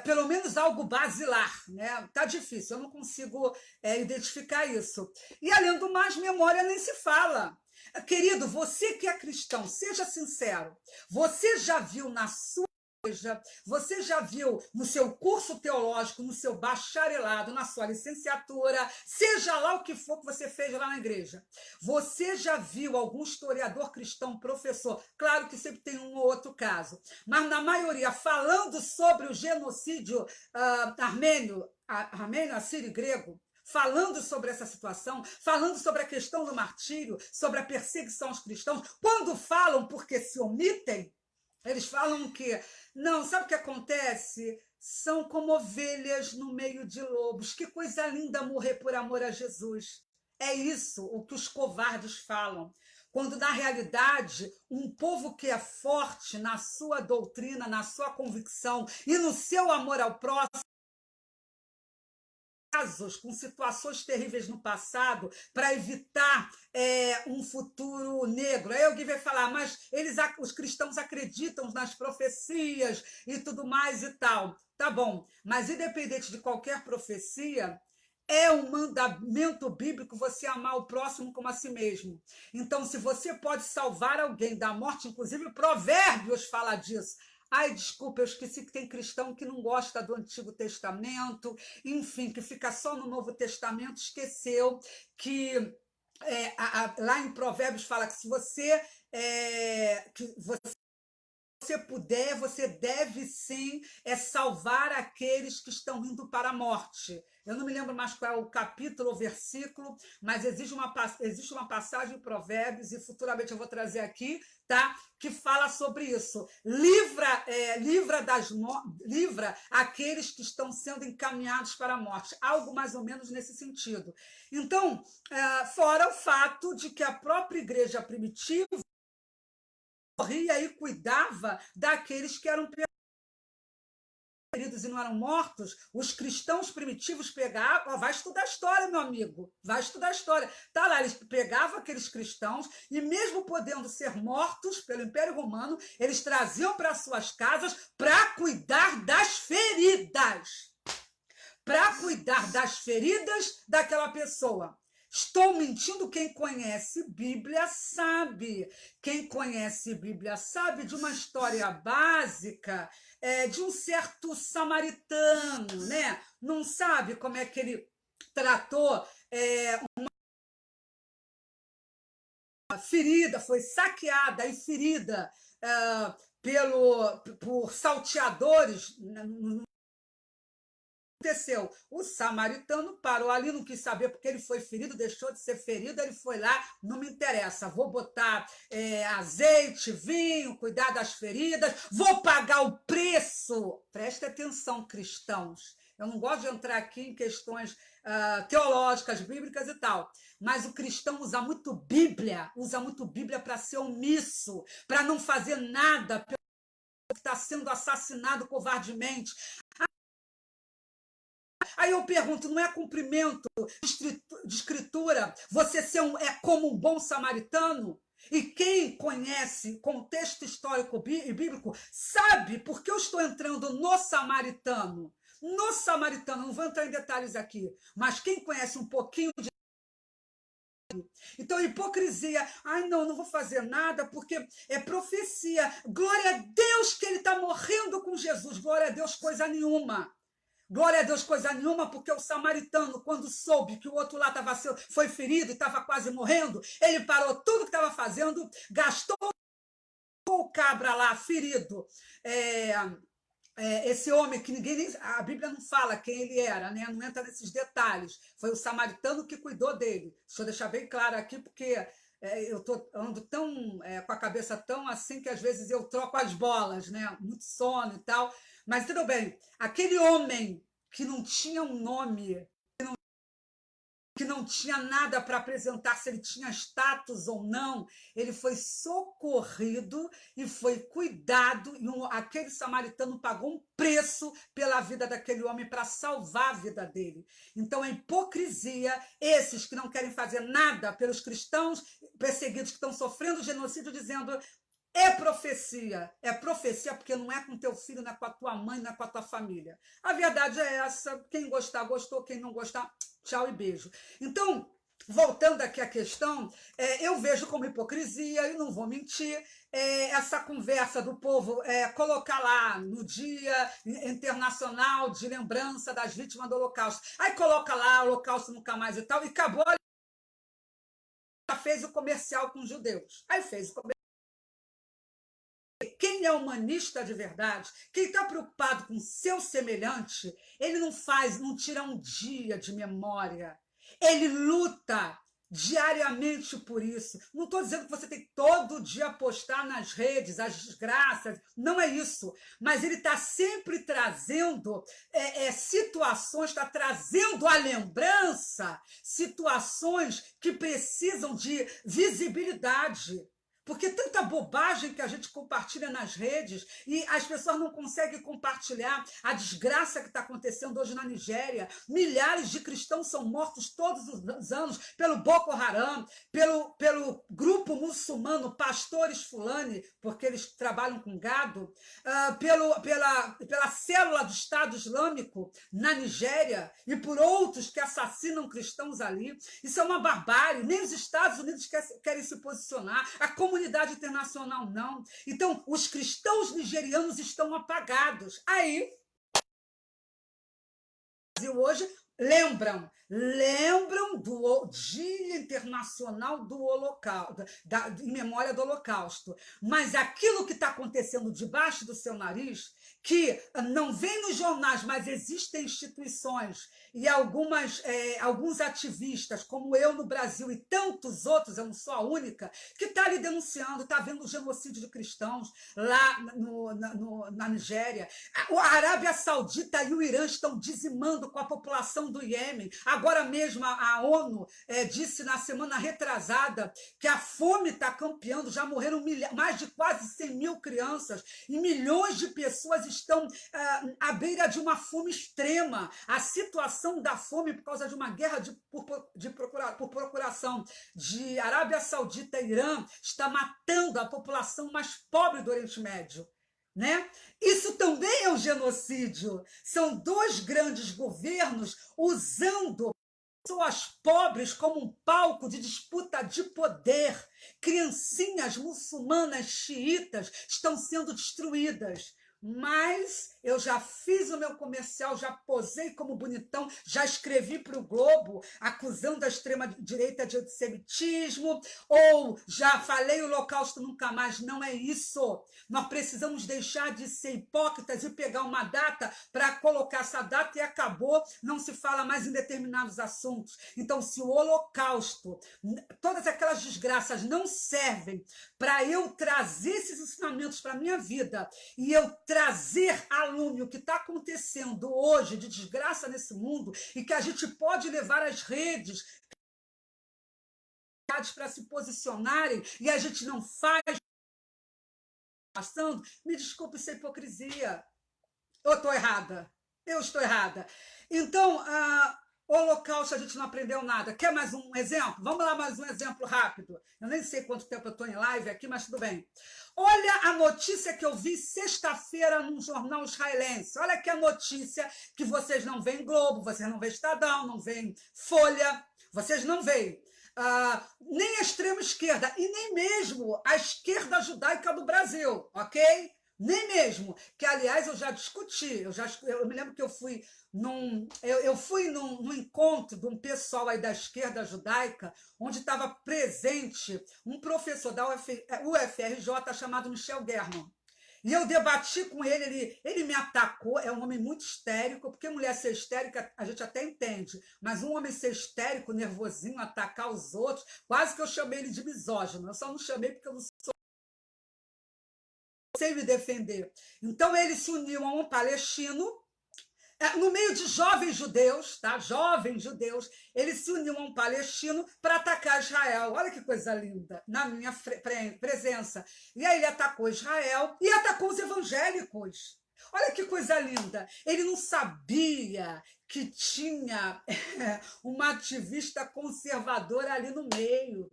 Pelo menos algo basilar, né? Tá difícil, eu não consigo identificar isso. E além do mais, memória nem se fala. Querido, você que é cristão, seja sincero. Você já viu na sua igreja, você já viu no seu curso teológico, no seu bacharelado, na sua licenciatura, seja lá o que for que você fez lá na igreja, você já viu algum historiador cristão, professor, claro que sempre tem um ou outro caso, mas na maioria falando sobre o genocídio armênio, assírio e grego, falando sobre essa situação, falando sobre a questão do martírio, sobre a perseguição aos cristãos, quando falam porque se omitem, eles falam que, não, sabe o que acontece? São como ovelhas no meio de lobos. Que coisa linda morrer por amor a Jesus. É isso o que os covardes falam. Quando, na realidade, um povo que é forte na sua doutrina, na sua convicção e no seu amor ao próximo, casos, com situações terríveis no passado, para evitar um futuro negro. Aí alguém vai falar, mas os cristãos acreditam nas profecias e tudo mais e tal. Tá bom, mas independente de qualquer profecia, é um mandamento bíblico você amar o próximo como a si mesmo. Então, se você pode salvar alguém da morte, inclusive Provérbios fala disso. Ai, desculpa, eu esqueci que tem cristão que não gosta do Antigo Testamento, enfim, que fica só no Novo Testamento, esqueceu que lá em Provérbios fala que se você puder, você deve sim salvar aqueles que estão indo para a morte. Eu não me lembro mais qual é o capítulo ou versículo, mas existe uma passagem em Provérbios, e futuramente eu vou trazer aqui, tá? Que fala sobre isso. Livra aqueles que estão sendo encaminhados para a morte. Algo mais ou menos nesse sentido. Então, fora o fato de que a própria igreja primitiva morria e cuidava daqueles que eram feridos e não eram mortos. Os cristãos primitivos pegavam, vai estudar a história, meu amigo, vai estudar a história. Tá lá, eles pegavam aqueles cristãos e, mesmo podendo ser mortos pelo Império Romano, eles traziam para suas casas para cuidar das feridas. Para cuidar das feridas daquela pessoa. Estou mentindo? Quem conhece Bíblia sabe. Quem conhece Bíblia sabe de uma história básica de um certo samaritano, né? Não sabe como é que ele tratou uma ferida, foi saqueada e ferida por salteadores Aconteceu? O samaritano parou ali, não quis saber porque ele foi ferido, deixou de ser ferido, ele foi lá, não me interessa, vou botar azeite, vinho, cuidar das feridas, vou pagar o preço. Preste atenção, cristãos. Eu não gosto de entrar aqui em questões teológicas, bíblicas e tal, mas o cristão usa muito Bíblia para ser omisso, para não fazer nada pelo que está sendo assassinado covardemente. Aí eu pergunto, não é cumprimento de escritura você ser como um bom samaritano? E quem conhece contexto histórico e bíblico sabe por que eu estou entrando no samaritano. No samaritano, não vou entrar em detalhes aqui, mas quem conhece um pouquinho de. Então, hipocrisia. Ai, não vou fazer nada porque é profecia. Glória a Deus que ele está morrendo com Jesus. Glória a Deus, coisa nenhuma. Glória a Deus, coisa nenhuma, porque o samaritano, quando soube que o outro lá foi ferido e estava quase morrendo, ele parou tudo que estava fazendo, gastou o cabra lá, ferido. Esse homem que a Bíblia não fala quem ele era, né? Não entra nesses detalhes. Foi o samaritano que cuidou dele. Deixa eu deixar bem claro aqui, porque eu ando tão com a cabeça tão assim que às vezes eu troco as bolas, né? Muito sono e tal. Mas tudo bem. Aquele homem que não tinha um nome, que não tinha nada para apresentar, se ele tinha status ou não, ele foi socorrido e foi cuidado, e aquele samaritano pagou um preço pela vida daquele homem para salvar a vida dele. Então, é hipocrisia esses que não querem fazer nada pelos cristãos perseguidos que estão sofrendo genocídio, dizendo é profecia porque não é com teu filho, não é com a tua mãe, não é com a tua família. A verdade é essa, quem gostar, gostou, quem não gostar, tchau e beijo. Então, voltando aqui à questão, eu vejo como hipocrisia, e não vou mentir, essa conversa do povo colocar lá no Dia Internacional de Lembrança das Vítimas do Holocausto. Aí coloca lá, Holocausto nunca mais e tal, e acabou, fez o comercial com os judeus. Aí fez o comercial. Quem é humanista de verdade, quem está preocupado com seu semelhante, ele não tira um dia de memória. Ele luta diariamente por isso. Não estou dizendo que você tem que todo dia postar nas redes as desgraças, não é isso. Mas ele está sempre trazendo situações, está trazendo à lembrança situações que precisam de visibilidade. Porque tanta bobagem que a gente compartilha nas redes e as pessoas não conseguem compartilhar a desgraça que está acontecendo hoje na Nigéria. Milhares de cristãos são mortos todos os anos pelo Boko Haram, pelo grupo muçulmano Pastores Fulani, porque eles trabalham com gado, pela célula do Estado Islâmico na Nigéria e por outros que assassinam cristãos ali. Isso é uma barbárie. Nem os Estados Unidos querem se posicionar. A comunidade internacional não. Então, os cristãos nigerianos estão apagados. Aí, hoje lembram do Dia Internacional do Holocausto, em memória do Holocausto. Mas aquilo que está acontecendo debaixo do seu nariz, que não vem nos jornais, mas existem instituições e alguns ativistas, como eu no Brasil e tantos outros, eu não sou a única, que está ali denunciando, está vendo o genocídio de cristãos lá na Nigéria. A Arábia Saudita e o Irã estão dizimando com a população do Iêmen. Agora mesmo a ONU disse na semana retrasada que a fome está campeando, já morreram mais de quase 100 mil crianças e milhões de pessoas estão à beira de uma fome extrema. A situação da fome por causa de uma guerra por procuração de Arábia Saudita e Irã está matando a população mais pobre do Oriente Médio. Né? Isso também é um genocídio. São dois grandes governos usando pessoas pobres como um palco de disputa de poder. Criancinhas muçulmanas xiitas estão sendo destruídas. Mas eu já fiz o meu comercial, já posei como bonitão, já escrevi para o Globo acusando a extrema-direita de antissemitismo, ou já falei o Holocausto nunca mais. Não é isso. Nós precisamos deixar de ser hipócritas e pegar uma data para colocar essa data e acabou, não se fala mais em determinados assuntos. Então, se o Holocausto, todas aquelas desgraças não servem para eu trazer esses ensinamentos para a minha vida e eu trazer à lume o que está acontecendo hoje de desgraça nesse mundo e que a gente pode levar às redes para se posicionarem e a gente não faz passando, me desculpe, isso é hipocrisia. Eu estou errada. Eu estou errada. Então, o Holocausto a gente não aprendeu nada. Quer mais um exemplo? Vamos lá, mais um exemplo rápido. Eu nem sei quanto tempo eu estou em live aqui, mas tudo bem. Olha a notícia que eu vi sexta-feira num jornal israelense. Olha aqui a notícia que vocês não veem Globo, vocês não veem Estadão, não veem Folha, vocês não veem. Nem a extrema esquerda e nem mesmo a esquerda judaica do Brasil, ok? Nem mesmo, que aliás eu já discuti, eu me lembro que eu fui num encontro de um pessoal aí da esquerda judaica, onde estava presente um professor da UFRJ chamado Michel German. E eu debati com ele me atacou, é um homem muito histérico, porque mulher ser histérica a gente até entende, mas um homem ser histérico, nervosinho, atacar os outros, quase que eu chamei ele de misógino, eu só não chamei porque eu não sei me defender. Então ele se uniu a um palestino, no meio de jovens judeus, tá? Jovens judeus, ele se uniu a um palestino para atacar Israel. Olha que coisa linda, na minha presença. E aí ele atacou Israel e atacou os evangélicos. Olha que coisa linda. Ele não sabia que tinha uma ativista conservadora ali no meio.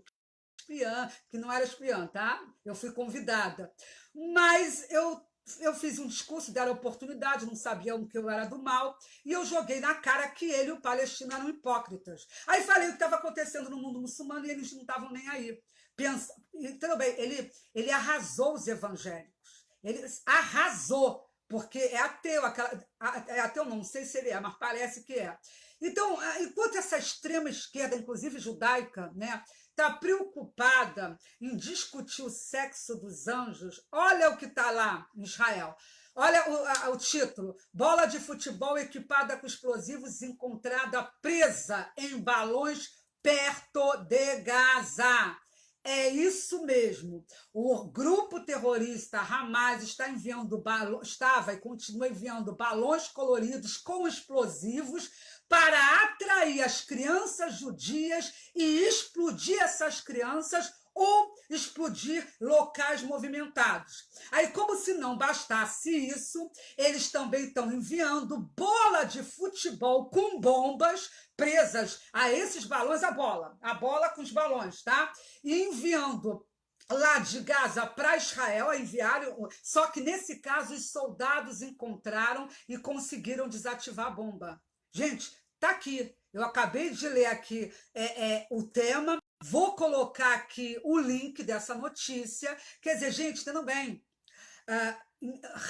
Espiã, que não era espiã, tá? Eu fui convidada. Mas eu fiz um discurso, deram oportunidade, não sabiam que eu era do mal, e eu joguei na cara que ele e o palestino eram hipócritas. Aí falei o que estava acontecendo no mundo muçulmano e eles não estavam nem aí. Tudo bem, ele arrasou os evangélicos. Ele arrasou, porque é ateu, é ateu, não sei se ele é, mas parece que é. Então, enquanto essa extrema esquerda, inclusive judaica, né, está preocupada em discutir o sexo dos anjos, olha o que está lá em Israel. Olha o título: bola de futebol equipada com explosivos encontrada presa em balões perto de Gaza. É isso mesmo. O grupo terrorista Hamas estava e continua enviando balões coloridos com explosivos para atrair as crianças judias e explodir essas crianças ou explodir locais movimentados. Aí, como se não bastasse isso, eles também estão enviando bola de futebol com bombas presas a esses balões, a bola com os balões, tá? E enviando lá de Gaza para Israel, enviaram, só que nesse caso os soldados encontraram e conseguiram desativar a bomba. Gente, tá aqui. Eu acabei de ler aqui o tema. Vou colocar aqui o link dessa notícia. Quer dizer, gente, entendam bem.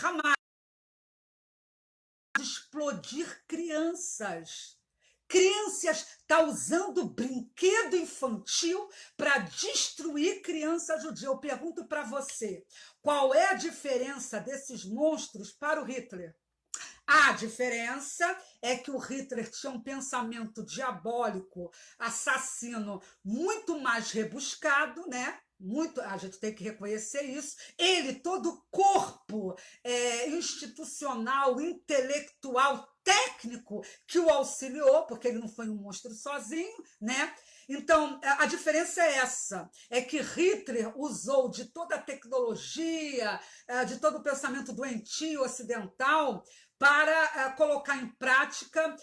Hamas explodir crianças. Crianças está usando brinquedo infantil para destruir criança judia. Eu pergunto para você, qual é a diferença desses monstros para o Hitler? A diferença é que o Hitler tinha um pensamento diabólico, assassino, muito mais rebuscado, né? Muito, a gente tem que reconhecer isso. Ele, todo o corpo institucional, intelectual, técnico que o auxiliou, porque ele não foi um monstro sozinho, né? Então, a diferença é essa, é que Hitler usou de toda a tecnologia, de todo o pensamento doentio ocidental para colocar em prática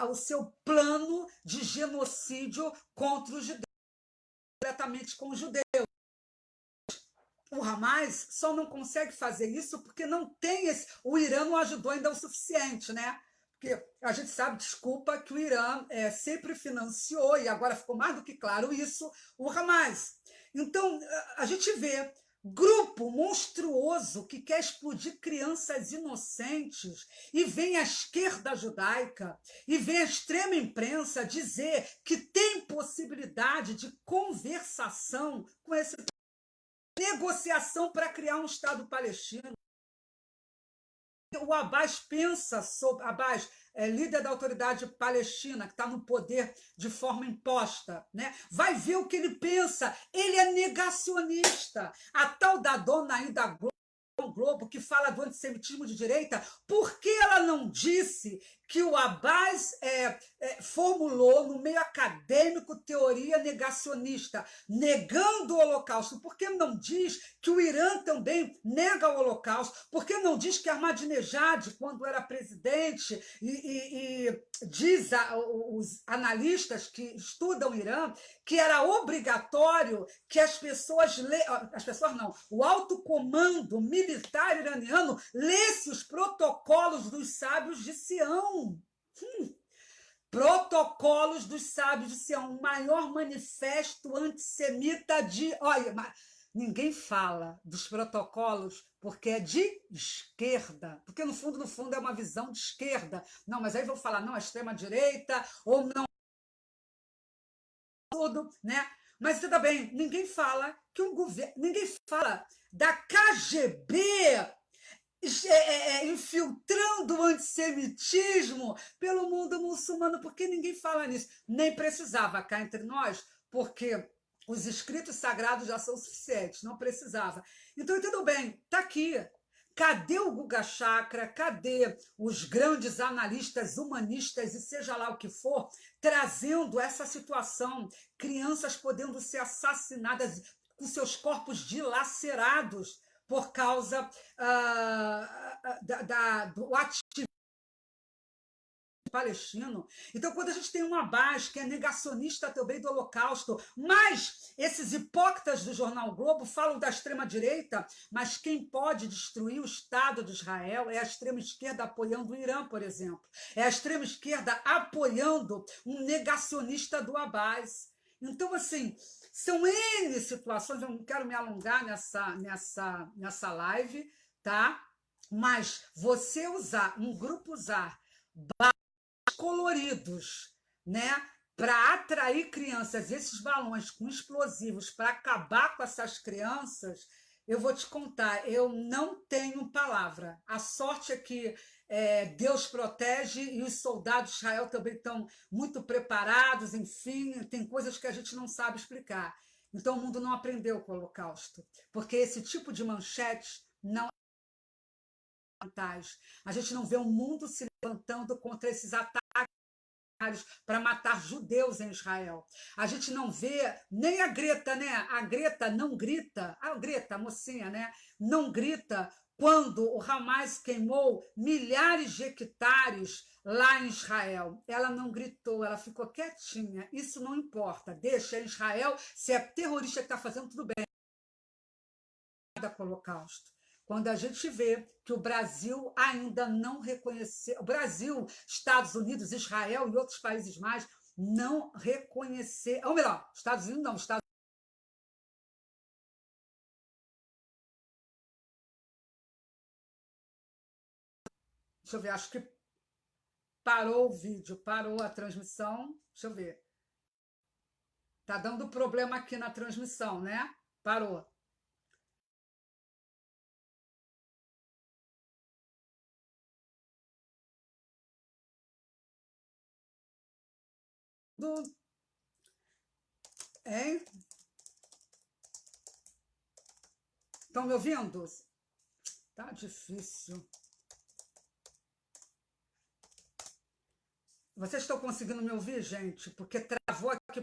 o seu plano de genocídio contra os judeus, diretamente com os judeus. O Hamas só não consegue fazer isso porque não tem o Irã não ajudou ainda o suficiente, né? Porque a gente sabe, desculpa, que o Irã sempre financiou, e agora ficou mais do que claro isso, o Hamas. Então, a gente vê grupo monstruoso que quer explodir crianças inocentes, e vem a esquerda judaica, e vem a extrema imprensa dizer que tem possibilidade de conversação com esse negociação para criar um Estado palestino. O Abbas pensa sobre. Abbas é líder da autoridade palestina, que está no poder de forma imposta, né? Vai ver o que ele pensa. Ele é negacionista. A tal da dona aí da Globo, que fala do antissemitismo de direita, por que ela não disse que o Abbas formulou no meio acadêmico teoria negacionista, negando o Holocausto? Por que não diz que o Irã também nega o Holocausto? Por que não diz que Ahmadinejad, quando era presidente, e diz os analistas que estudam o Irã, que era obrigatório que as pessoas não, o alto comando militar iraniano lesse os protocolos dos sábios de Sião. Protocolos dos sábios de Sião, o maior manifesto antissemita de... Olha, ninguém fala dos protocolos porque é de esquerda, porque no fundo é uma visão de esquerda. Não, mas aí vão falar, não, a extrema-direita, ou não, tudo, né? Mas tudo bem, ninguém fala que o governo, ninguém fala da KGB infiltrando o antissemitismo pelo mundo muçulmano, porque ninguém fala nisso. Nem precisava, cá entre nós, porque os escritos sagrados já são suficientes, não precisava. Então, tudo bem, está aqui. Cadê o Guga Chakra? Cadê os grandes analistas humanistas, e seja lá o que for, trazendo essa situação? Crianças podendo ser assassinadas com seus corpos dilacerados por causa do ativismo palestino. Então, quando a gente tem um Abbas que é negacionista também do Holocausto, mas esses hipócritas do jornal o Globo falam da extrema-direita, mas quem pode destruir o Estado de Israel é a extrema-esquerda apoiando o Irã, por exemplo. É a extrema-esquerda apoiando um negacionista do Abbas. Então, assim, são N situações, eu não quero me alongar nessa live, tá? Mas você usar, um grupo usar coloridos, né, para atrair crianças, esses balões com explosivos para acabar com essas crianças, eu vou te contar, eu não tenho palavra. A sorte é que Deus protege e os soldados de Israel também estão muito preparados, enfim, tem coisas que a gente não sabe explicar. Então o mundo não aprendeu com o Holocausto, porque esse tipo de manchete não é vantagem. A gente não vê o mundo se levantando contra esses ataques para matar judeus em Israel. A gente não vê nem a Greta, né? A Greta não grita, a Greta, a mocinha, né? Não grita quando o Hamas queimou milhares de hectares lá em Israel. Ela não gritou, ela ficou quietinha. Isso não importa, deixa em Israel, se é terrorista que está fazendo, tudo bem. Da Holocausto. Quando a gente vê que o Brasil ainda não reconheceu, o Brasil, Estados Unidos, Israel e outros países mais não reconhecer, ou melhor, Estados Unidos não, Estados Deixa eu ver, acho que parou o vídeo, parou a transmissão, deixa eu ver. Tá dando problema aqui na transmissão, né? Parou. Hein? Estão me ouvindo? Tá difícil. Vocês estão conseguindo me ouvir, gente? Porque travou aqui.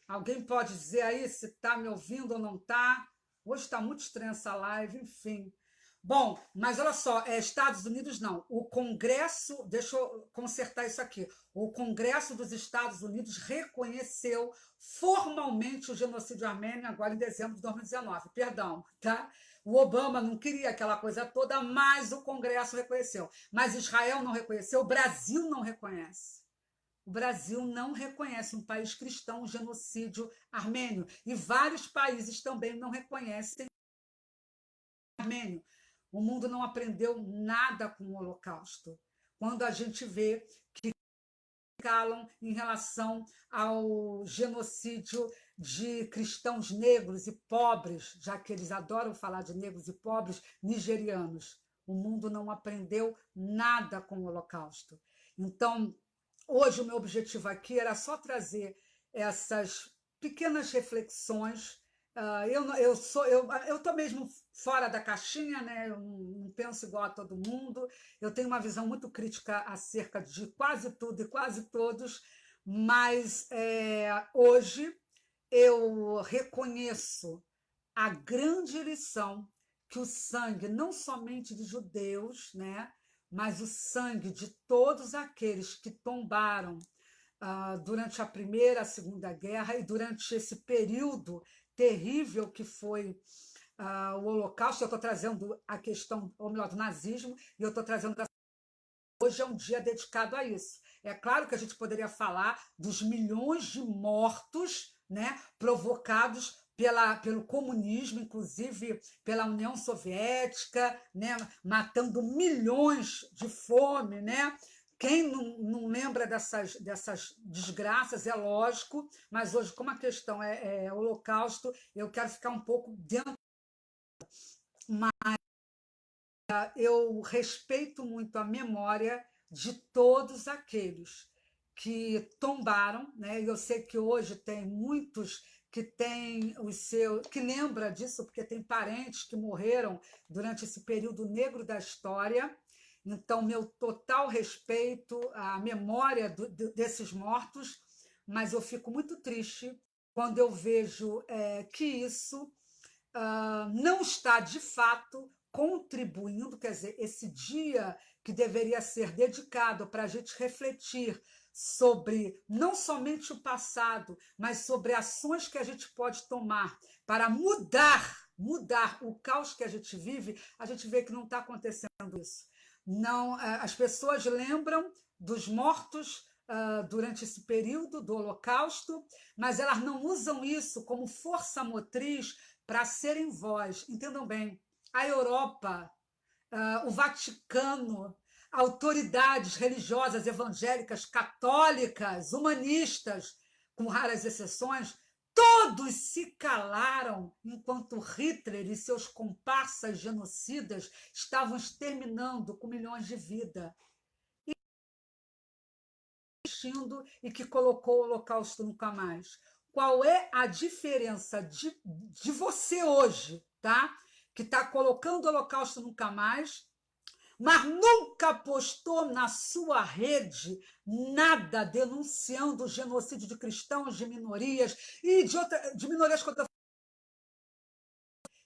Alguém pode dizer aí se está me ouvindo ou não está? Hoje está muito estranha essa live, enfim. Bom, mas olha só, Estados Unidos não. O Congresso, deixa eu consertar isso aqui. O Congresso dos Estados Unidos reconheceu formalmente o genocídio armênio agora em dezembro de 2019. Perdão, tá? O Obama não queria aquela coisa toda, mas o Congresso reconheceu. Mas Israel não reconheceu, o Brasil não reconhece. O Brasil não reconhece, um país cristão, o genocídio armênio. E vários países também não reconhecem o armênio. O mundo não aprendeu nada com o Holocausto. Quando a gente vê que calam em relação ao genocídio de cristãos negros e pobres, já que eles adoram falar de negros e pobres, nigerianos. O mundo não aprendeu nada com o Holocausto. Então, hoje o meu objetivo aqui era só trazer essas pequenas reflexões. Eu estou mesmo fora da caixinha, né? Eu não penso igual a todo mundo. Eu tenho uma visão muito crítica acerca de quase tudo e quase todos, mas hoje eu reconheço a grande lição que o sangue, não somente de judeus, né, mas o sangue de todos aqueles que tombaram durante a Primeira, a Segunda Guerra e durante esse período terrível que foi o Holocausto. Eu estou trazendo a questão, ou melhor, do nazismo, e eu estou trazendo hoje é um dia dedicado a isso. É claro que a gente poderia falar dos milhões de mortos, né, provocados pelo comunismo, inclusive pela União Soviética, né, matando milhões de fome, né? Quem não lembra dessas desgraças, é lógico, mas hoje, como a questão é Holocausto, eu quero ficar um pouco dentro. Mas eu respeito muito a memória de todos aqueles que tombaram, né? Eu sei que hoje tem muitos que têm que lembra disso, porque tem parentes que morreram durante esse período negro da história. Então, meu total respeito à memória desses mortos, mas eu fico muito triste quando eu vejo que isso não está, de fato, contribuindo, quer dizer, esse dia que deveria ser dedicado para a gente refletir sobre não somente o passado, mas sobre ações que a gente pode tomar para mudar o caos que a gente vive, a gente vê que não está acontecendo isso. Não, as pessoas lembram dos mortos durante esse período do Holocausto, mas elas não usam isso como força motriz para serem voz. Entendam bem, a Europa, o Vaticano, autoridades religiosas evangélicas, católicas, humanistas, com raras exceções, todos se calaram enquanto Hitler e seus comparsas genocidas estavam exterminando com milhões de vidas. E que colocou o Holocausto nunca mais. Qual é a diferença de você hoje, tá? Que está colocando o Holocausto nunca mais, mas nunca postou na sua rede nada denunciando o genocídio de cristãos, de minorias e de minorias contra.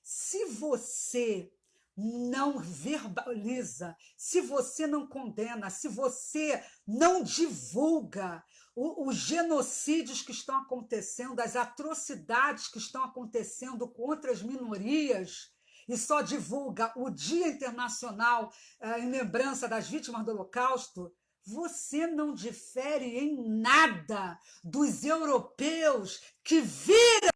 Se você não verbaliza, se você não condena, se você não divulga os genocídios que estão acontecendo, as atrocidades que estão acontecendo contra as minorias, e só divulga o Dia Internacional em lembrança das vítimas do Holocausto, você não difere em nada dos europeus que viram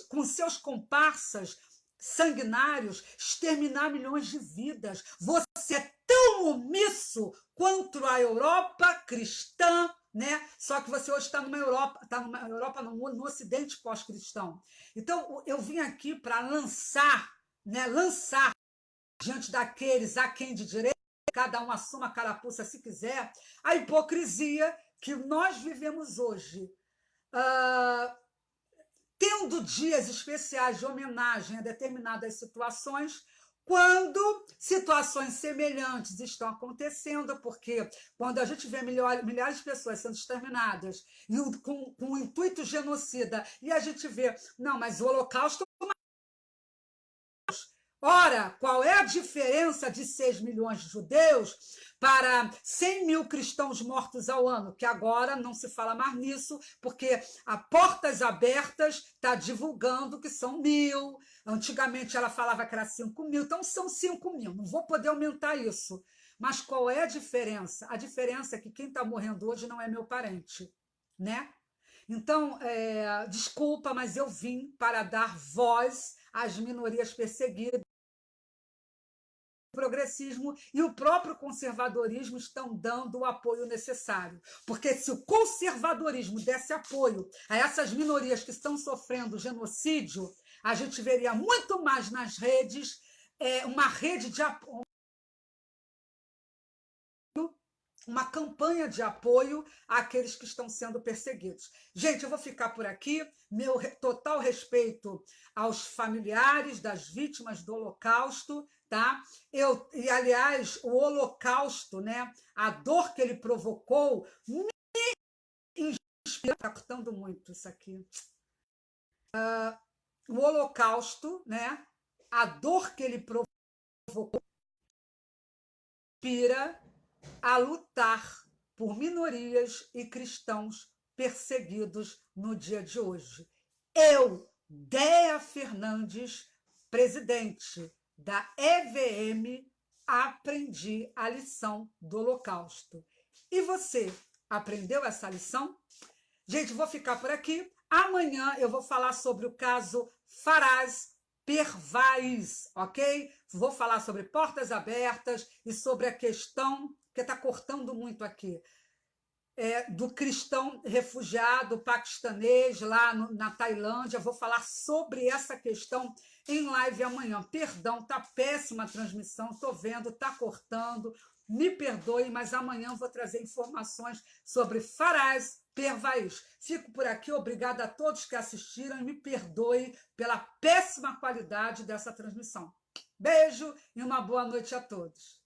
com seus comparsas sanguinários exterminar milhões de vidas. Você é tão omisso quanto a Europa cristã, né? Só que você hoje está no Ocidente pós-cristão. Então, eu vim aqui para lançar diante daqueles a quem de direito, cada um assuma a carapuça se quiser, a hipocrisia que nós vivemos hoje. Tendo dias especiais de homenagem a determinadas situações, quando situações semelhantes estão acontecendo, porque quando a gente vê milhares de pessoas sendo exterminadas com um intuito genocida, e a gente vê, não, mas o Holocausto... Ora, qual é a diferença de 6 milhões de judeus para 100 mil cristãos mortos ao ano? Que agora não se fala mais nisso, porque a Portas Abertas está divulgando que são 1.000. Antigamente ela falava que era 5 mil, então são 5 mil. Não vou poder aumentar isso. Mas qual é a diferença? A diferença é que quem está morrendo hoje não é meu parente, né? Então, desculpa, mas eu vim para dar voz às minorias perseguidas. O progressismo e o próprio conservadorismo estão dando o apoio necessário. Porque se o conservadorismo desse apoio a essas minorias que estão sofrendo genocídio, a gente veria muito mais nas redes uma rede de apoio, uma campanha de apoio àqueles que estão sendo perseguidos. Gente, eu vou ficar por aqui. Meu total respeito aos familiares das vítimas do Holocausto, tá? E aliás, o Holocausto, né? A dor que ele provocou me inspira. Está cortando muito isso aqui. O Holocausto, né? A dor que ele provocou inspira a lutar por minorias e cristãos perseguidos no dia de hoje. Eu, Déa Fernandes, presidente da EVM, aprendi a lição do Holocausto. E você, aprendeu essa lição? Gente, vou ficar por aqui. Amanhã eu vou falar sobre o caso Faraz Pervaiz, ok? Vou falar sobre portas abertas e sobre a questão que está cortando muito aqui, do cristão refugiado paquistanês lá na Tailândia. Vou falar sobre essa questão em live amanhã. Perdão, tá péssima a transmissão, estou vendo, está cortando. Me perdoe, mas amanhã vou trazer informações sobre Faraz Pervaiz. Fico por aqui, obrigada a todos que assistiram e me perdoe pela péssima qualidade dessa transmissão. Beijo e uma boa noite a todos.